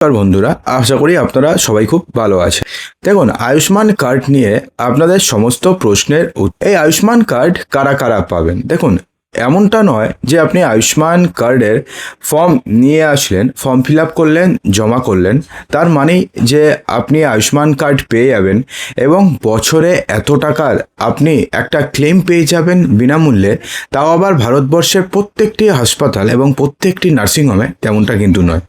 নমস্কার বন্ধুরা, আশা করি আপনারা সবাই খুব ভালো আছেন। দেখুন, আয়ুষ্মান কার্ড নিয়ে আপনাদের সমস্ত প্রশ্নের এই আয়ুষ্মান কার্ড কারা কারা পাবেন। দেখুন, এমনটা নয় যে আপনি আয়ুষ্মান কার্ডের ফর্ম নিয়ে আসলেন, ফর্ম ফিল আপ করলেন, জমা করলেন, তার মানেই যে আপনি আয়ুষ্মান কার্ড পেয়ে যাবেন এবং বছরে এত টাকার আপনি একটা ক্লেম পেয়ে যাবেন বিনামূল্যে, তাও আবার ভারতবর্ষের প্রত্যেকটি হাসপাতাল এবং প্রত্যেকটি নার্সিংহোমে। তেমনটা কিন্তু নয়,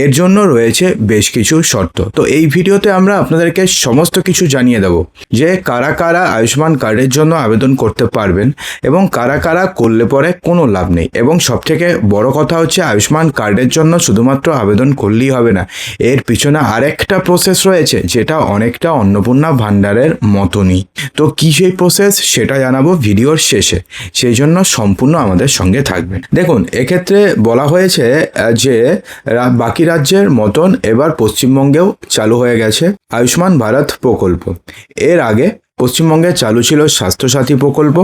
এর জন্য রয়েছে বেশ কিছু শর্ত। তো এই ভিডিওতে আমরা আপনাদেরকে সমস্ত কিছু জানিয়ে দেব যে কারা কারা আয়ুষ্মান কার্ডের জন্য আবেদন করতে পারবেন এবং কারা কারা করলে পরে কোনো লাভ নেই। এবং সবথেকে বড় কথা হচ্ছে, আয়ুষ্মান কার্ডের জন্য শুধুমাত্র আবেদন করলেই হবে না, এর পিছনে আরেকটা প্রসেস রয়েছে যেটা অনেকটা অন্নপূর্ণা ভান্ডারের মতনই। তো কী সেই প্রসেস সেটা জানাবো ভিডিওর শেষে, সেই জন্য সম্পূর্ণ আমাদের সঙ্গে থাকবেন। দেখুন, এক্ষেত্রে বলা হয়েছে যে বাকি রাজ্যের মতন এবার পশ্চিমবঙ্গেও চালু হয়ে গেছে আয়ুষ্মান ভারত প্রকল্প। এর আগে পশ্চিমবঙ্গে চালু ছিল স্বাস্থ্যসাথী প্রকল্প।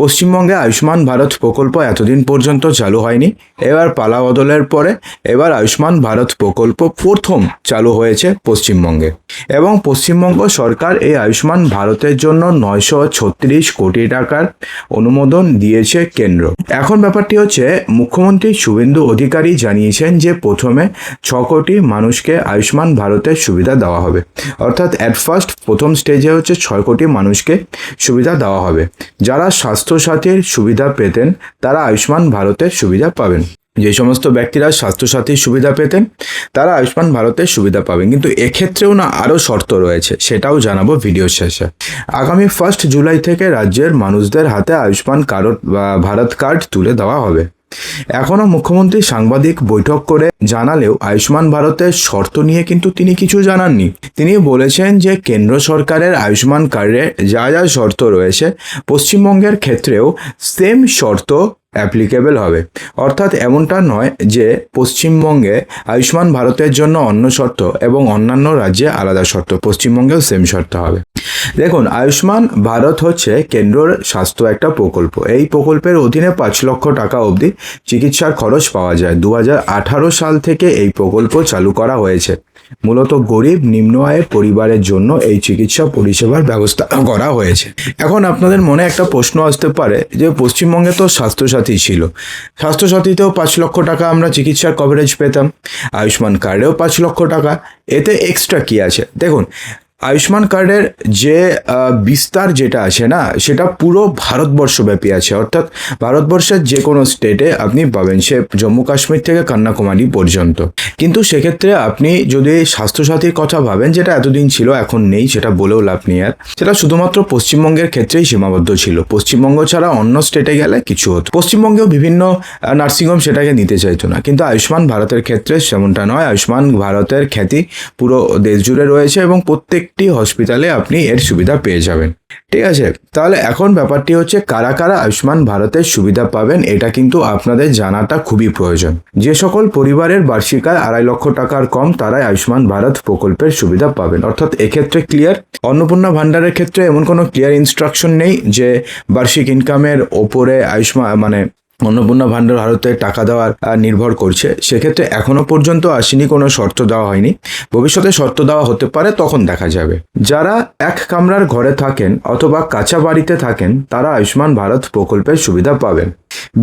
পশ্চিমবঙ্গে আয়ুষ্মান ভারত প্রকল্প এতদিন পর্যন্ত চালু হয়নি। এবার পালা বদলের পরে এবার আয়ুষ্মান ভারত প্রকল্প প্রথম চালু হয়েছে পশ্চিমবঙ্গে এবং পশ্চিমবঙ্গ সরকার এই আয়ুষ্মান ভারতের জন্য 936 কোটি টাকার অনুমোদন দিয়েছে কেন্দ্র। এখন ব্যাপারটি হচ্ছে, মুখ্যমন্ত্রী শুভেন্দু অধিকারী জানিয়েছেন যে প্রথমে 6 কোটি মানুষকে আয়ুষ্মান ভারতের সুবিধা দেওয়া হবে। অর্থাৎ প্রথম স্টেজে হচ্ছে 6 কোটি মানুষকে সুবিধা দেওয়া হবে। যারা স্বাস্থ্যসাথীর সুবিধা পেতেন তারা আয়ুষ্মান ভারতের সুবিধা পাবেন। যে সমস্ত ব্যক্তিরা স্বাস্থ্যসাথীর সুবিধা পেতেন তারা আয়ুষ্মান ভারতের সুবিধা পাবেন। কিন্তু এক্ষেত্রেও না আরও শর্ত রয়েছে, সেটাও জানাবো ভিডিওর শেষে। আগামী 1 জুলাই থেকে রাজ্যের মানুষদের হাতে আয়ুষ্মান ভারত কার্ড তুলে দেওয়া হবে। এখনও মুখ্যমন্ত্রী সাংবাদিক বৈঠক করে জানালেও আয়ুষ্মান ভারতের শর্ত নিয়ে কিন্তু তিনি কিছু জানাননি। তিনি বলেছেন যে কেন্দ্র সরকারের আয়ুষ্মান কার্ডে যা যা শর্ত রয়েছে পশ্চিমবঙ্গের ক্ষেত্রেও সেম শর্ত অ্যাপ্লিকেবল হবে। অর্থাৎ এমনটা নয় যে পশ্চিমবঙ্গে আয়ুষ্মান ভারতের জন্য অন্য শর্ত এবং অন্যান্য রাজ্যে আলাদা শর্ত, পশ্চিমবঙ্গেও সেম শর্ত হবে। দেখুন, আয়ুষ্মান ভারত হচ্ছে কেন্দ্রের স্বাস্থ্য একটা প্রকল্প। এই প্রকল্পের অধীনে 5 লক্ষ টাকা অবধি চিকিৎসার খরচ পাওয়া যায়। 2018 সাল থেকে এই প্রকল্প চালু করা হয়েছে। মূলত গরিব নিম্ন আয়ের পরিবারের জন্য এই চিকিৎসা পরিষেবার ব্যবস্থা করা হয়েছে। এখন আপনাদের মনে একটা প্রশ্ন আসতে পারে যে পশ্চিমবঙ্গে তো স্বাস্থ্যসাথী ছিল, স্বাস্থ্যসাথীতেও 5 লক্ষ টাকা আমরা চিকিৎসার কভারেজ পেতাম, আয়ুষ্মান কার্ডেও 5 লক্ষ টাকা, এতে এক্সট্রা কী আছে? দেখুন, আয়ুষ্মান কার্ডের যে বিস্তার যেটা আছে না, সেটা পুরো ভারতবর্ষব্যাপী আছে। অর্থাৎ ভারতবর্ষের যে কোনো স্টেটে আপনি পাবেন, সে জম্মু কাশ্মীর থেকে কন্যাকুমারী পর্যন্ত। কিন্তু সেক্ষেত্রে আপনি যদি স্বাস্থ্যসাথীর কথা ভাবেন, যেটা এতদিন ছিল এখন নেই, সেটা বলেও লাভ নেই আর, সেটা শুধুমাত্র পশ্চিমবঙ্গের ক্ষেত্রেই সীমাবদ্ধ ছিল। পশ্চিমবঙ্গ ছাড়া অন্য স্টেটে গেলে কিছু হতো। পশ্চিমবঙ্গেও বিভিন্ন নার্সিংহোম সেটাকে নিতে চাইতো না, কিন্তু আয়ুষ্মান ভারতের ক্ষেত্রে সেমনটা নয়। আয়ুষ্মান ভারতের খ্যাতি পুরো দেশ জুড়ে রয়েছে এবং প্রত্যেকটি হসপিটালে আপনি এর সুবিধা পেয়ে যাবেন। ঠিক আছে, তাহলে এখন ব্যাপারটি হচ্ছে কারা কারা আয়ুষ্মান ভারতের সুবিধা পাবেন, এটা কিন্তু আপনাদের জানাটা খুবই প্রয়োজন। যে সকল পরিবারের বার্ষিক আয় 2.5 লক্ষ টাকার কম তারাই আয়ুষ্মান ভারত প্রকল্পের সুবিধা পাবেন। অর্থাৎ এক্ষেত্রে ক্লিয়ার। অন্নপূর্ণা ভান্ডারের ক্ষেত্রে এমন কোনো ক্লিয়ার ইনস্ট্রাকশন নেই যে বার্ষিক ইনকামের ওপরে আয়ুষ্মান অন্নপূর্ণা ভান্ডার ভারতে টাকা দেওয়ার নির্ভর করছে। সেক্ষেত্রে এখনো পর্যন্ত আসেনি, কোনো শর্ত দেওয়া হয়নি। ভবিষ্যতে শর্ত দেওয়া হতে পারে, তখন দেখা যাবে। যারা এক কামরার ঘরে থাকেন অথবা কাঁচা বাড়িতে থাকেন তারা আয়ুষ্মান ভারত প্রকল্পের সুবিধা পাবেন।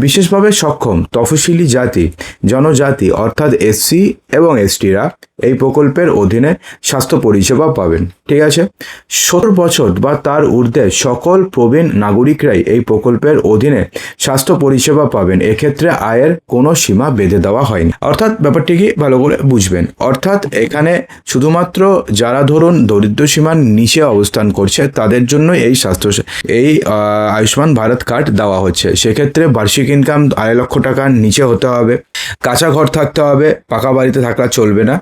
বিশেষভাবে সক্ষম তফসিলি জাতি জনজাতি অর্থাৎ এসসি এবং এসটিরা এই প্রকল্পের অধীনে স্বাস্থ্য পরিষেবা পাবেন। ঠিক আছে, 70 বছর বা তার ঊর্ধ্বে সকল প্রবীণ নাগরিকরাই এই প্রকল্পের অধীনে স্বাস্থ্য পরিষেবা পাবেন। এক্ষেত্রে আয়ের কোনো সীমা বেঁধে দেওয়া হয়নি। অর্থাৎ ব্যাপারটি কি ভালো করে বুঝবেন। অর্থাৎ এখানে শুধুমাত্র যারা ধরুন দরিদ্র সীমার নিচে অবস্থান করছে তাদের জন্য এই আয়ুষ্মান ভারত কার্ড দেওয়া হচ্ছে। সেক্ষেত্রে বার্ষিক ইনকাম 2.5 লক্ষ টাকার নিচে হতে হবে, কাঁচা ঘর থাকতে হবে, পাকা বাড়িতে থাকা চলবে না,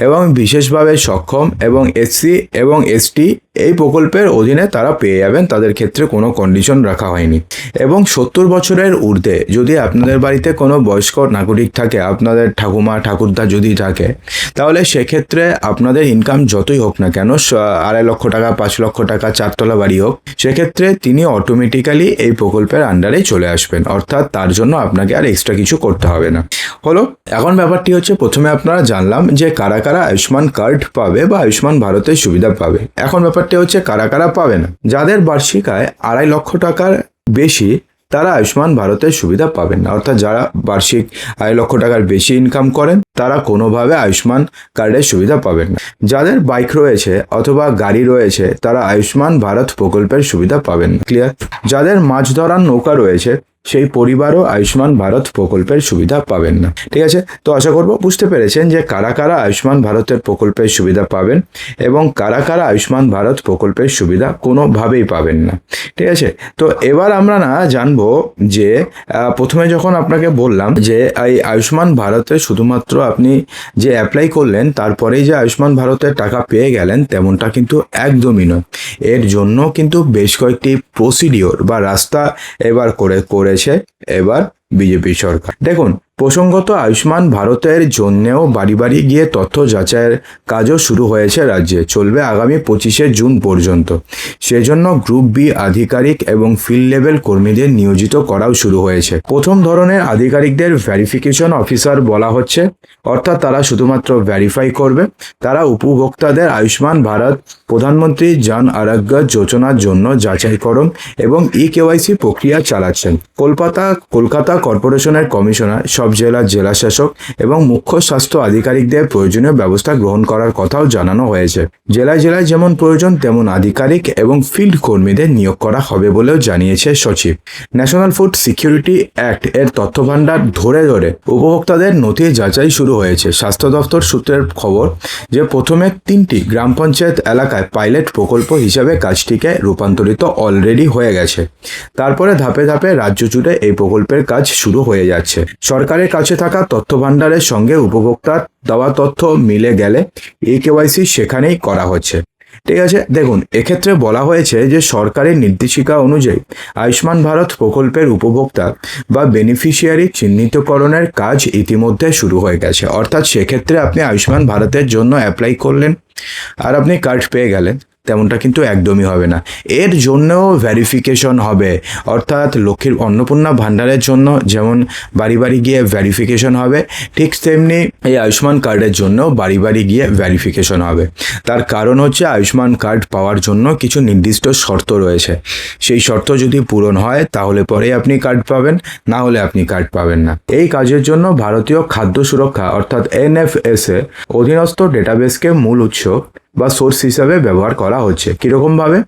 এবং বিশেষভাবে সক্ষম এবং এসসি এবং এসটি এই প্রকল্পের অধীনে তারা পেয়ে যাবেন। তাদের ক্ষেত্রে কোনো কন্ডিশন রাখা হয়নি। এবং 70 বছরের ঊর্ধ্বে যদি আপনাদের বাড়িতে কোনো বয়স্ক নাগরিক থাকে, আপনাদের ঠাকুমা ঠাকুরদা যদি থাকে, তাহলে সেক্ষেত্রে আপনাদের ইনকাম যতই হোক না কেন, 2.5 লক্ষ টাকা, 5 লক্ষ টাকা, 4 তলা বাড়ি হোক, সেক্ষেত্রে তিনি অটোমেটিক্যালি এই প্রকল্পের আন্ডারে চলে আসবেন। অর্থাৎ অর্থাৎ তার জন্য আপনাকে আর এক্সট্রা কিছু করতে হবে না। হলো, এখন ব্যাপারটি হচ্ছে প্রথমে আপনারা জানলাম যে কারা কারা আয়ুষ্মান কার্ড পাবে বা আয়ুষ্মান ভারতের সুবিধা পাবে। এখন ব্যাপারটি হচ্ছে কারা কারা পাবে না। যাদের বার্ষিক আয় 2.5 লক্ষ টাকার বেশি তারা আয়ুষ্মান ভারতের সুবিধা পাবেন না। অর্থাৎ যারা বার্ষিক 2.5 লক্ষ টাকার বেশি ইনকাম করেন তারা কোনোভাবে আয়ুষ্মান কার্ডের সুবিধা পাবেন না। যাদের বাইক রয়েছে অথবা গাড়ি রয়েছে তারা আয়ুষ্মান ভারত প্রকল্পের সুবিধা পাবেন না। ক্লিয়ার? যাদের মাছ ধরার নৌকা রয়েছে সেই পরিবারও আয়ুষ্মান ভারত প্রকল্পের সুবিধা পাবেন না। ঠিক আছে, তো আশা করব বুঝতে পেরেছেন যে কারা কারা আয়ুষ্মান ভারতের প্রকল্পের সুবিধা পাবেন এবং কারা কারা আয়ুষ্মান ভারত প্রকল্পের সুবিধা কোনোভাবেই পাবেন না। ঠিক আছে, তো এবার আমরা জানবো যে প্রথমে যখন আপনাকে বললাম যে এই আয়ুষ্মান ভারতে শুধুমাত্র আপনি যে অ্যাপ্লাই করলেন তারপরেই যে আয়ুষ্মান ভারতের টাকা পেয়ে গেলেন তেমনটা কিন্তু একদমই নয়। এর জন্য কিন্তু বেশ কয়েকটি প্রসিডিওর বা রাস্তা এবার করেছে এবার বিজেপি সরকার। দেখুন, প্রসঙ্গত আয়ুষ্মান ভারতের জন্যেও বাড়ি বাড়ি গিয়ে তথ্য যাচাইয়ের কাজও শুরু হয়েছে রাজ্যে, চলবে আগামী 25শে জুন পর্যন্ত। সেজন্য গ্রুপ বি আধিকারিক এবং ফিল্ড লেভেল কর্মীদের নিয়োজিত করাও শুরু হয়েছে। প্রথম ধরনের আধিকারিকদের ভেরিফিকেশন অফিসার বলা হচ্ছে, অর্থাৎ তারা শুধুমাত্র ভেরিফাই করবে। তারা উপভোক্তাদের আয়ুষ্মান ভারত প্রধানমন্ত্রী জন আরোগ্য যোজনার জন্য যাচাইকরণ এবং কেওয়াইসি প্রক্রিয়া চালাচ্ছেন। কলকাতা কর্পোরেশনের কমিশনার সব জেলার জেলাশাসক এবং মুখ্য স্বাস্থ্য আধিকারিকদের প্রয়োজনীয় ব্যবস্থা গ্রহণ করার কথাও জানানো হয়েছে। জেলায় জেলায় যেমন প্রয়োজন তেমন আধিকারিক এবং ফিল্ড কর্মীদের নিয়োগ করা হবে বলেও জানিয়েছে সচিব। ন্যাশনাল ফুড সিকিউরিটি অ্যাক্ট এর তথ্য ভাণ্ডার ধরে উপভোক্তাদের নথি যাচাই শুরু হয়েছে। স্বাস্থ্য দপ্তর সূত্রের খবর যে প্রথমে 3টি গ্রাম পঞ্চায়েত এলাকায় পাইলট প্রকল্প হিসাবে কাজটিকে রূপান্তরিত অলরেডি হয়ে গেছে। তারপরে ধাপে ধাপে রাজ্য জুড়ে এই প্রকল্পের কাজ শুরু হয়ে যাচ্ছে। সরকারের কাছে থাকা তথ্য ভাণ্ডারের সঙ্গে উপভোক্তার দেওয়া তথ্য মিলে গেলে কেওয়াইসি সেখানেই করা হচ্ছে। ঠিক আছে, দেখুন এক্ষেত্রে বলা হয়েছে যে সরকারি নির্দেশিকা অনুযায়ী আয়ুষ্মান ভারত প্রকল্পের উপভোক্তা বা বেনিফিশিয়ারি চিহ্নিতকরণের কাজ ইতিমধ্যে শুরু হয়ে গেছে। অর্থাৎ সেক্ষেত্রে আপনি আয়ুষ্মান ভারতের জন্য অ্যাপ্লাই করলেন আর আপনি কার্ড পেয়ে গেলেন তেমনটা কিন্তু একদমই হবে না। এর জন্যও ভেরিফিকেশন হবে, অর্থাৎ লক্ষ্মীর অন্নপূর্ণা ভাণ্ডারের জন্য যেমন বাড়ি বাড়ি গিয়ে ভেরিফিকেশন হবে, ঠিক তেমনি এই আয়ুষ্মান কার্ডের জন্য বাড়ি বাড়ি গিয়ে ভেরিফিকেশন হবে। তার কারণ হচ্ছে আয়ুষ্মান কার্ড পাওয়ার জন্য কিছু নির্দিষ্ট শর্ত রয়েছে। সেই শর্ত যদি পূরণ হয় তাহলে পরেই আপনি কার্ড পাবেন, না হলে আপনি কার্ড পাবেন না। এই কাজের জন্য ভারতীয় খাদ্য সুরক্ষা অর্থাৎ NFSA অধীনস্থ ডেটাবেসকে মূল উৎস বা সোর্স হিসাবে ব্যবহার করা হচ্ছে। কিরকমভাবে?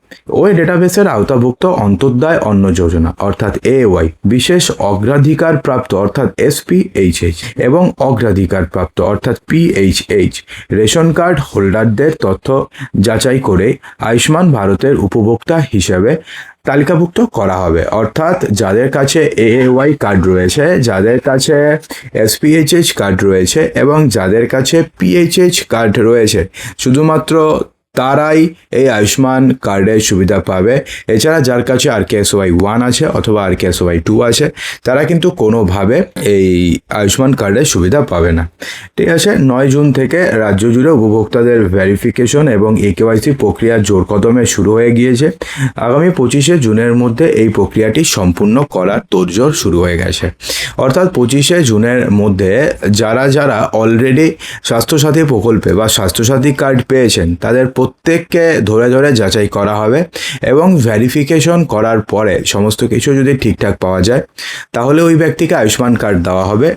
ওই ডেটাবেসের আওতাভুক্ত অন্তর্দায় অন্ন যোজনা অর্থাৎ AOY, বিশেষ অগ্রাধিকার প্রাপ্ত অর্থাৎ SPHH এবং অগ্রাধিকার প্রাপ্ত অর্থাৎ PHH রেশন কার্ড হোল্ডারদের তথ্য যাচাই করে আয়ুষ্মান ভারতের উপভোক্তা হিসেবে তালিকাভুক্ত করা হবে। অর্থাৎ যাদের কাছে AOY কার্ড রয়েছে, যাদের কাছে SPHH কার্ড রয়েছে এবং যাদের কাছে PHH কার্ড রয়েছে শুধুমাত্র তারাই এই আয়ুষ্মান কার্ডের সুবিধা পাবে। এছাড়া যার কাছে RKSY 1 আছে অথবা RKSY 2 আছে তারা কিন্তু কোনোভাবে এই আয়ুষ্মান কার্ডের সুবিধা পাবে না। ঠিক আছে, 9 জুন থেকে রাজ্য জুড়ে উপভোক্তাদের ভেরিফিকেশন এবং কেওয়াইসি প্রক্রিয়া জোর কদমে শুরু হয়ে গিয়েছে। আগামী 25শে জুনের মধ্যে এই প্রক্রিয়াটি সম্পূর্ণ করার তোড়জোড় শুরু হয়ে গেছে। অর্থাৎ 25শে জুনের মধ্যে যারা যারা অলরেডি স্বাস্থ্যসাথী প্রকল্পে বা স্বাস্থ্যসাথী কার্ড পেয়েছেন তাদের প্রত্যেককে ধরে ধরে যাচাই করা হবে এবং ভেরিফিকেশন করার পরে সমস্ত কিছু যদি ঠিকঠাক পাওয়া যায় তাহলে ওই ব্যক্তিকে আয়ুষ্মান কার্ড দেওয়া হবে।